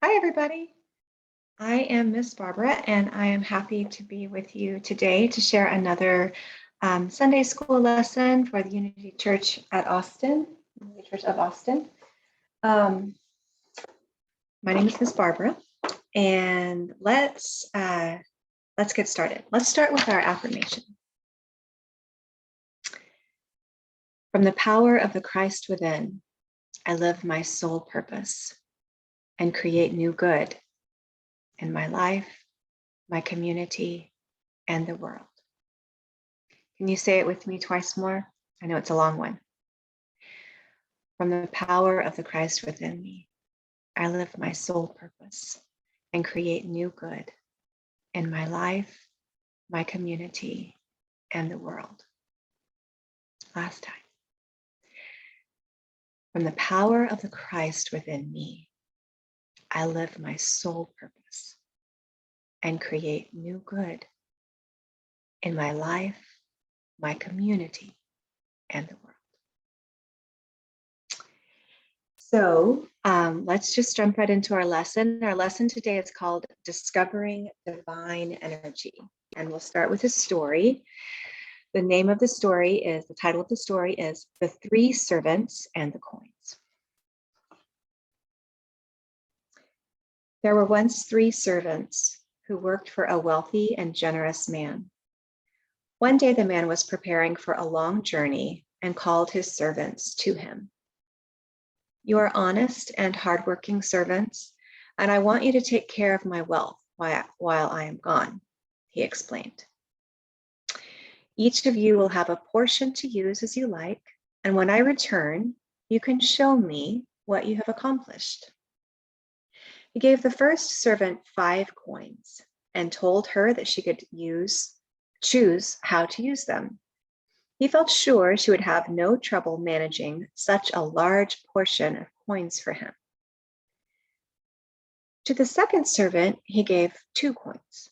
Hi, everybody. I am Miss Barbara, and I am happy to be with you today to share another Sunday school lesson for the Unity Church at Austin, Unity Church of Austin. Um, my name is Miss Barbara, and let's get started. Let's start with our affirmation. From the power of the Christ within, I live my soul purpose and create new good in my life, my community, and the world. Can you say it with me twice more? I know it's a long one. From the power of the Christ within me, I live my soul purpose and create new good in my life, my community, and the world. Last time. From the power of the Christ within me, I live my soul purpose and create new good in my life, my community, and the world. So let's just jump right into our lesson. Our lesson today is called Discovering Divine Energy. And we'll start with a story. The title of the story is The Three Servants and the Coins. There were once three servants who worked for a wealthy and generous man. One day the man was preparing for a long journey and called his servants to him. You are honest and hardworking servants, and I want you to take care of my wealth while I am gone, he explained. Each of you will have a portion to use as you like, and when I return, you can show me what you have accomplished. He gave the first servant 5 coins and told her that she could choose how to use them. He felt sure she would have no trouble managing such a large portion of coins for him. To the second servant, he gave 2 coins.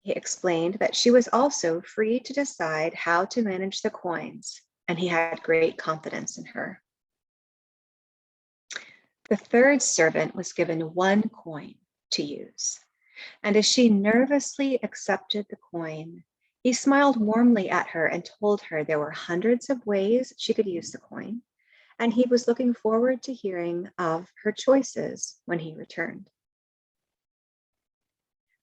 He explained that she was also free to decide how to manage the coins, and he had great confidence in her. The third servant was given 1 coin to use, and as she nervously accepted the coin, he smiled warmly at her and told her there were hundreds of ways she could use the coin, and he was looking forward to hearing of her choices when he returned.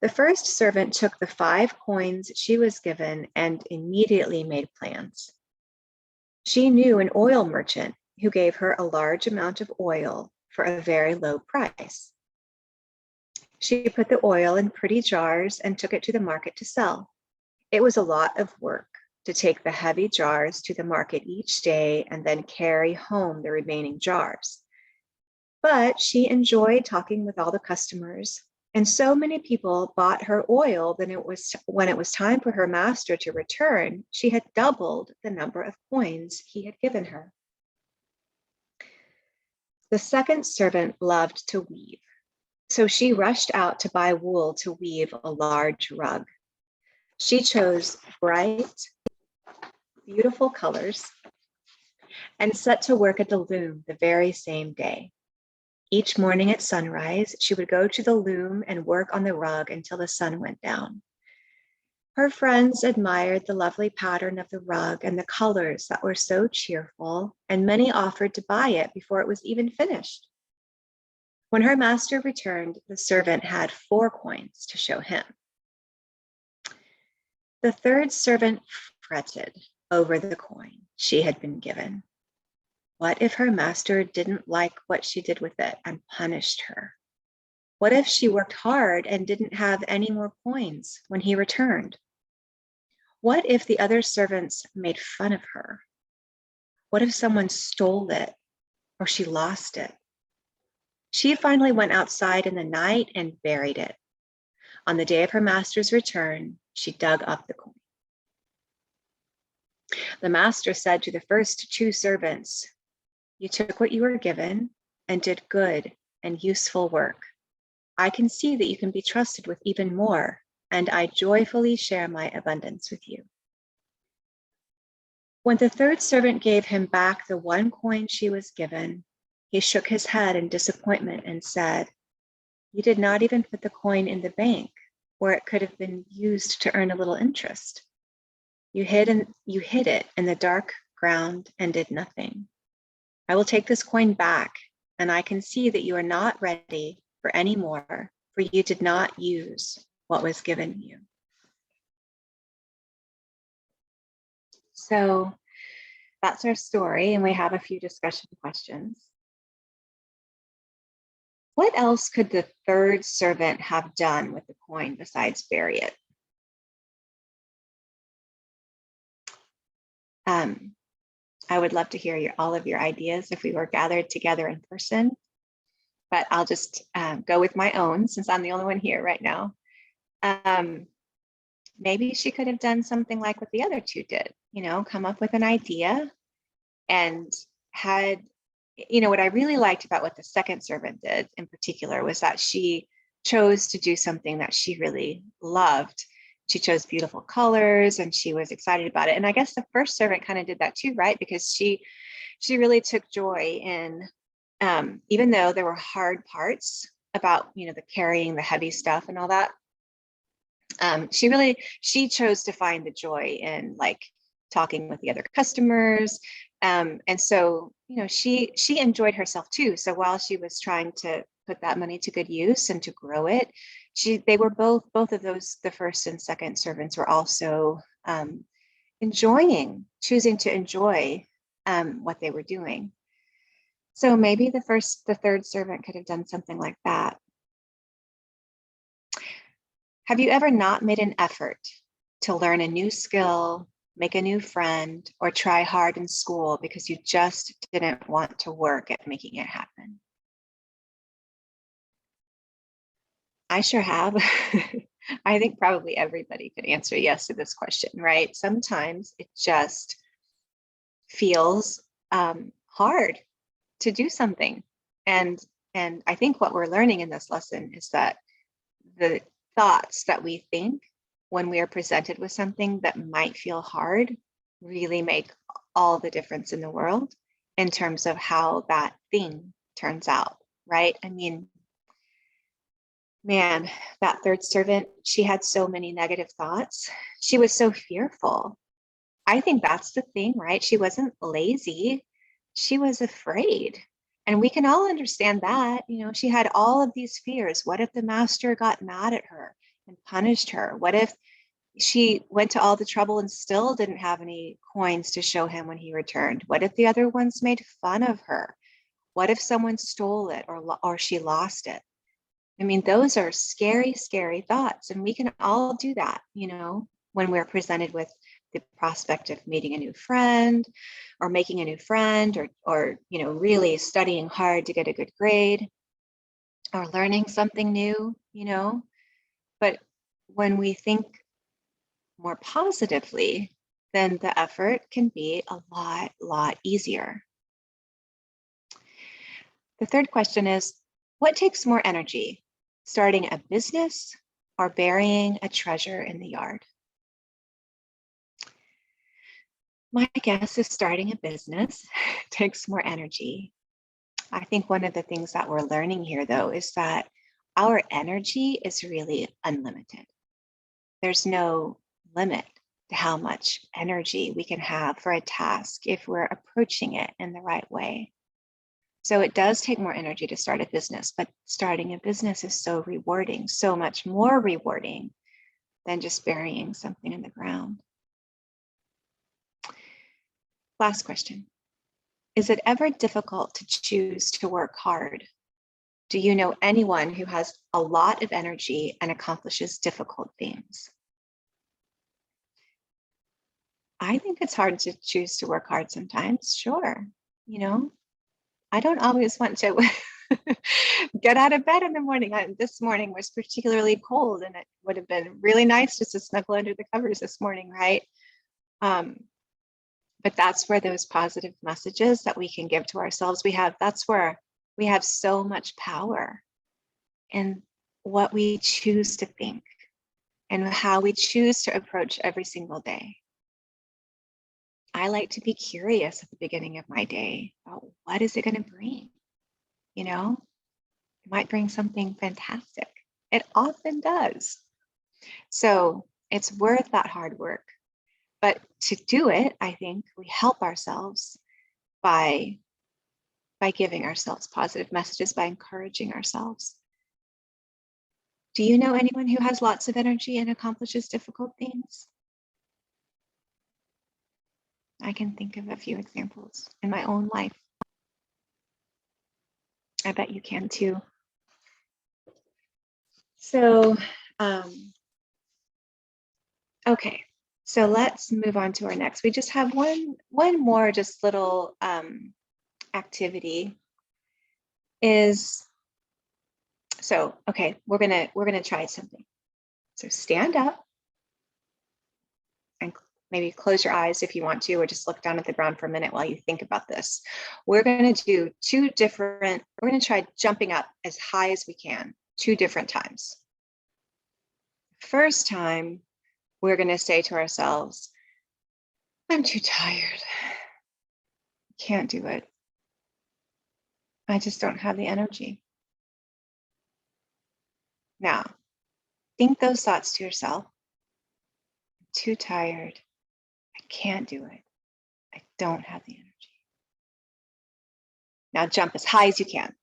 The first servant took the 5 coins she was given and immediately made plans. She knew an oil merchant who gave her a large amount of oil for a very low price. She put the oil in pretty jars and took it to the market to sell. It was a lot of work to take the heavy jars to the market each day and then carry home the remaining jars. But she enjoyed talking with all the customers, and so many people bought her oil that when it was time for her master to return, she had doubled the number of coins he had given her. The second servant loved to weave, so she rushed out to buy wool to weave a large rug. She chose bright, beautiful colors and set to work at the loom the very same day. Each morning at sunrise, she would go to the loom and work on the rug until the sun went down. Her friends admired the lovely pattern of the rug and the colors that were so cheerful, and many offered to buy it before it was even finished. When her master returned, the servant had 4 coins to show him. The third servant fretted over the coin she had been given. What if her master didn't like what she did with it and punished her? What if she worked hard and didn't have any more coins when he returned? What if the other servants made fun of her? What if someone stole it or she lost it? She finally went outside in the night and buried it. On the day of her master's return, she dug up the coin. The master said to the first 2 servants, "You took what you were given and did good and useful work. I can see that you can be trusted with even more, and I joyfully share my abundance with you." When the third servant gave him back the 1 coin she was given, he shook his head in disappointment and said, You did not even put the coin in the bank where it could have been used to earn a little interest. You hid it in the dark ground and did nothing. I will take this coin back, and I can see that you are not ready for any more, for you did not use what was given you. So that's our story, and we have a few discussion questions. What else could the third servant have done with the coin besides bury it? I would love to hear all of your ideas if we were gathered together in person, but I'll just go with my own since I'm the only one here right now. Maybe she could have done something like what the other two did, come up with an idea and had, what I really liked about what the second servant did in particular was that she chose to do something that she really loved. She chose beautiful colors and she was excited about it. And I guess the first servant kind of did that too, right? Because she really took joy in, even though there were hard parts about, the carrying the heavy stuff and all that, she chose to find the joy in like talking with the other customers. And so, she enjoyed herself too. So while she was trying to put that money to good use and to grow it, they were both of those, the first and second servants were also choosing to enjoy what they were doing. So maybe the third servant could have done something like that. Have you ever not made an effort to learn a new skill, make a new friend, or try hard in school because you just didn't want to work at making it happen? I sure have. I think probably everybody could answer yes to this question, right? Sometimes it just feels hard to do something. And I think what we're learning in this lesson is that the thoughts that we think when we are presented with something that might feel hard really make all the difference in the world in terms of how that thing turns out, right? I mean, man, that third servant, she had so many negative thoughts. She was so fearful. I think that's the thing, right? She wasn't lazy. She was afraid. And we can all understand that. She had all of these fears. What if the master got mad at her and punished her? What if she went to all the trouble and still didn't have any coins to show him when he returned? What if the other ones made fun of her? What if someone stole it or she lost it? I mean, those are scary, scary thoughts. And we can all do that, when we're presented with the prospect of meeting a new friend or making a new friend or really studying hard to get a good grade or learning something new, But when we think more positively, then the effort can be a lot easier. The third question is, what takes more energy, starting a business or burying a treasure in the yard? My guess is starting a business takes more energy. I think one of the things that we're learning here, though, is that our energy is really unlimited. There's no limit to how much energy we can have for a task if we're approaching it in the right way. So it does take more energy to start a business, but starting a business is so rewarding, so much more rewarding than just burying something in the ground. Last question. Is it ever difficult to choose to work hard? Do you know anyone who has a lot of energy and accomplishes difficult things? I think it's hard to choose to work hard sometimes, sure. I don't always want to get out of bed in the morning. This morning was particularly cold and it would have been really nice just to snuggle under the covers this morning, right? But that's where those positive messages that we can give to ourselves, that's where we have so much power in what we choose to think and how we choose to approach every single day. I like to be curious at the beginning of my day about what is it going to bring, It might bring something fantastic. It often does. So it's worth that hard work. But to do it, I think we help ourselves by giving ourselves positive messages, by encouraging ourselves. Do you know anyone who has lots of energy and accomplishes difficult things? I can think of a few examples in my own life. I bet you can too. So, okay, so let's move on to our next. We just have one more just little activity is, so, okay, we're gonna try something. So stand up and maybe close your eyes if you want to, or just look down at the ground for a minute while you think about this. We're gonna do we're gonna try jumping up as high as we can, 2 different times. First time, we're gonna say to ourselves, I'm too tired. Can't do it. I just don't have the energy. Now, think those thoughts to yourself. I'm too tired. I can't do it. I don't have the energy. Now jump as high as you can.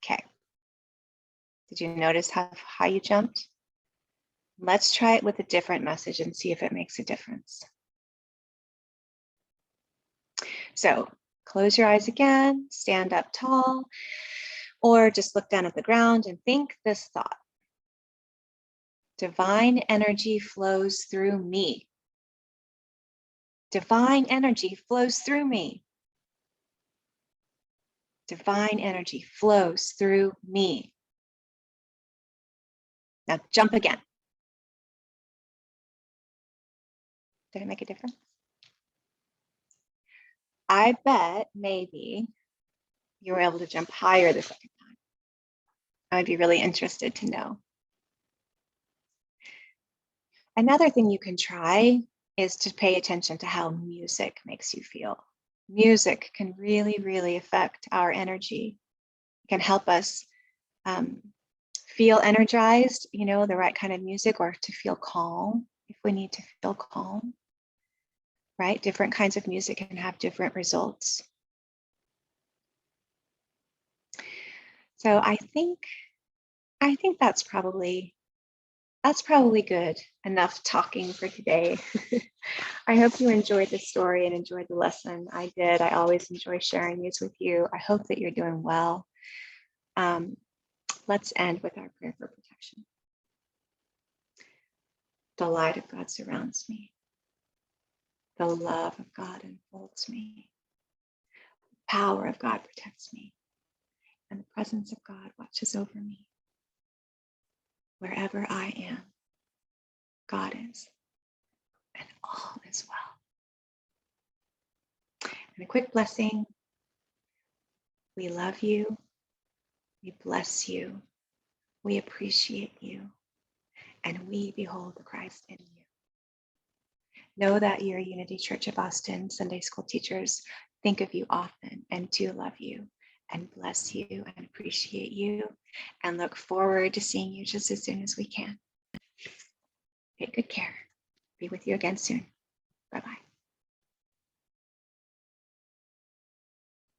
Okay. Did you notice how high you jumped? Let's try it with a different message and see if it makes a difference. So close your eyes again, stand up tall, or just look down at the ground and think this thought. Divine energy flows through me. Divine energy flows through me. Divine energy flows through me. Now jump again. Did it make a difference? I bet maybe you were able to jump higher the second time. I'd be really interested to know. Another thing you can try is to pay attention to how music makes you feel. Music can really, really affect our energy. It can help us feel energized, you know, the right kind of music, or to feel calm if we need to feel calm, right? Different kinds of music can have different results. So I think that's probably good enough talking for today. I hope you enjoyed the story and enjoyed the lesson. I did. I always enjoy sharing these with you. I hope that you're doing well. Let's end with our prayer for protection. The light of God surrounds me. The love of God enfolds me. The power of God protects me. And the presence of God watches over me. Wherever I am, God is, and all is well. And a quick blessing. We love you. We bless you. We appreciate you. And we behold the Christ in you. Know that your Unity Church of Austin Sunday school teachers think of you often and do love you and bless you and appreciate you and look forward to seeing you just as soon as we can. Take good care. Be with you again soon. Bye-bye.